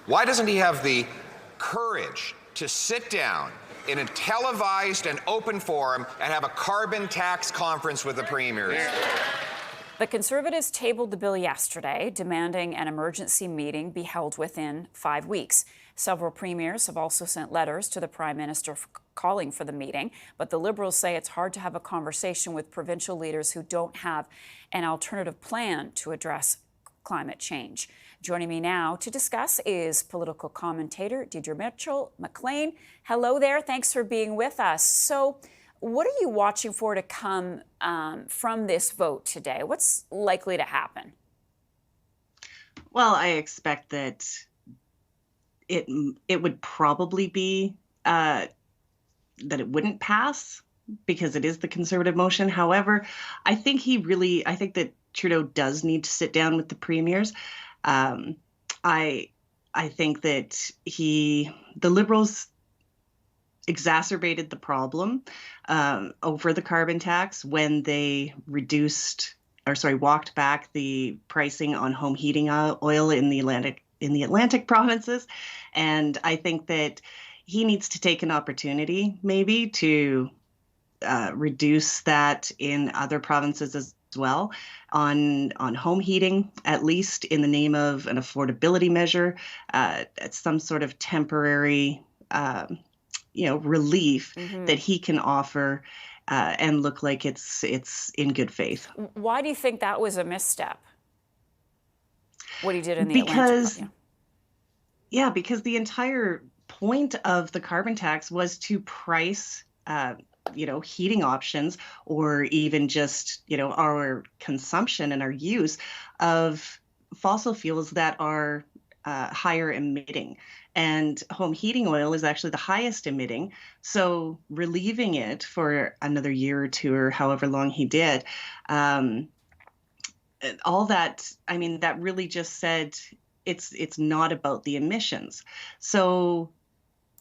Why doesn't he have the courage to sit down in a televised and open forum and have a carbon tax conference with the premiers? The Conservatives tabled the bill yesterday, demanding an emergency meeting be held within 5 weeks. Several premiers have also sent letters to the Prime Minister calling for the meeting, but the Liberals say it's hard to have a conversation with provincial leaders who don't have an alternative plan to address climate change. Joining me now to discuss is political commentator Deidre Mitchell-Maclean. Hello there. Thanks for being with us. So, what are you watching for to come from this vote today? What's likely to happen? Well, I expect that it would probably be that it wouldn't pass because it is the Conservative motion. However, I think that Trudeau does need to sit down with the premiers. I think that the Liberals exacerbated the problem over the carbon tax when they walked back the pricing on home heating oil in the Atlantic provinces. And I think that he needs to take an opportunity maybe to reduce that in other provinces as well on home heating, at least in the name of an affordability measure, some sort of temporary relief that he can offer and look like it's in good faith. Why do you think that was a misstep? What he did in the Atlantic? Because the entire point of the carbon tax was to price heating options, or even just our consumption and our use of fossil fuels that are higher emitting. And home heating oil is actually the highest emitting. So relieving it for another year or two, or however long he did, all that, that really just said it's not about the emissions. So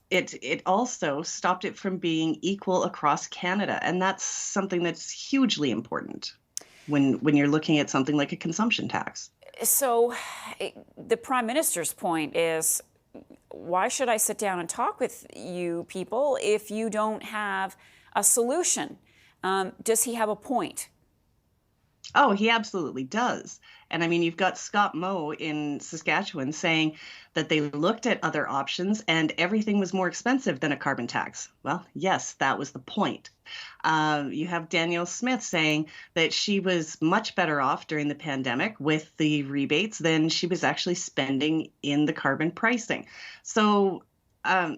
it also stopped it from being equal across Canada. And that's something that's hugely important when you're looking at something like a consumption tax. So the Prime Minister's point is, why should I sit down and talk with you people if you don't have a solution? Does he have a point? Oh, he absolutely does. And you've got Scott Moe in Saskatchewan saying that they looked at other options and everything was more expensive than a carbon tax. Well, yes, that was the point. You have Danielle Smith saying that she was much better off during the pandemic with the rebates than she was actually spending in the carbon pricing. So I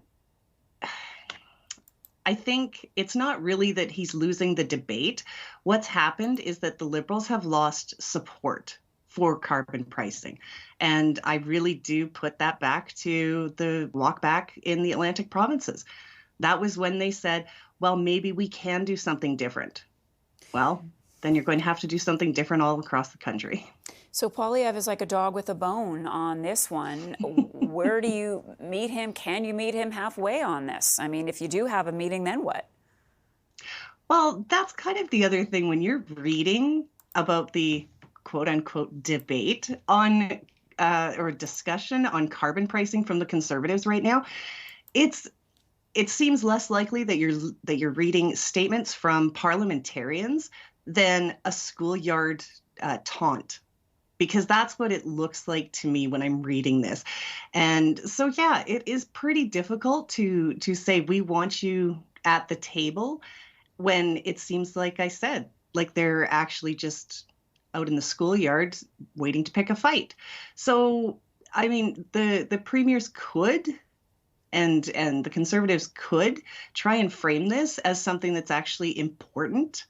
think it's not really that he's losing the debate. What's happened is that the Liberals have lost support for carbon pricing. And I really do put that back to the walk back in the Atlantic provinces. That was when they said, well, maybe we can do something different. Well, then you're going to have to do something different all across the country. So Poilievre is like a dog with a bone on this one. Where do you meet him? Can you meet him halfway on this? If you do have a meeting, then what? Well, that's kind of the other thing when you're reading about the quote-unquote debate on or discussion on carbon pricing from the Conservatives right now. It seems less likely that you're reading statements from parliamentarians than a schoolyard taunt, because that's what it looks like to me when I'm reading this. And so, yeah, it is pretty difficult to say we want you at the table when it seems, like I said, like they're actually just out in the schoolyard waiting to pick a fight. So, the premiers could and the Conservatives could try and frame this as something that's actually important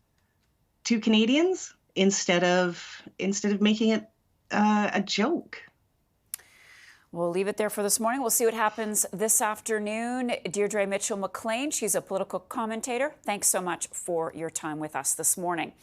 to Canadians instead of making it a joke. We'll leave it there for this morning. We'll see what happens this afternoon. Deidre Mitchell-Maclean, she's a political commentator. Thanks so much for your time with us this morning.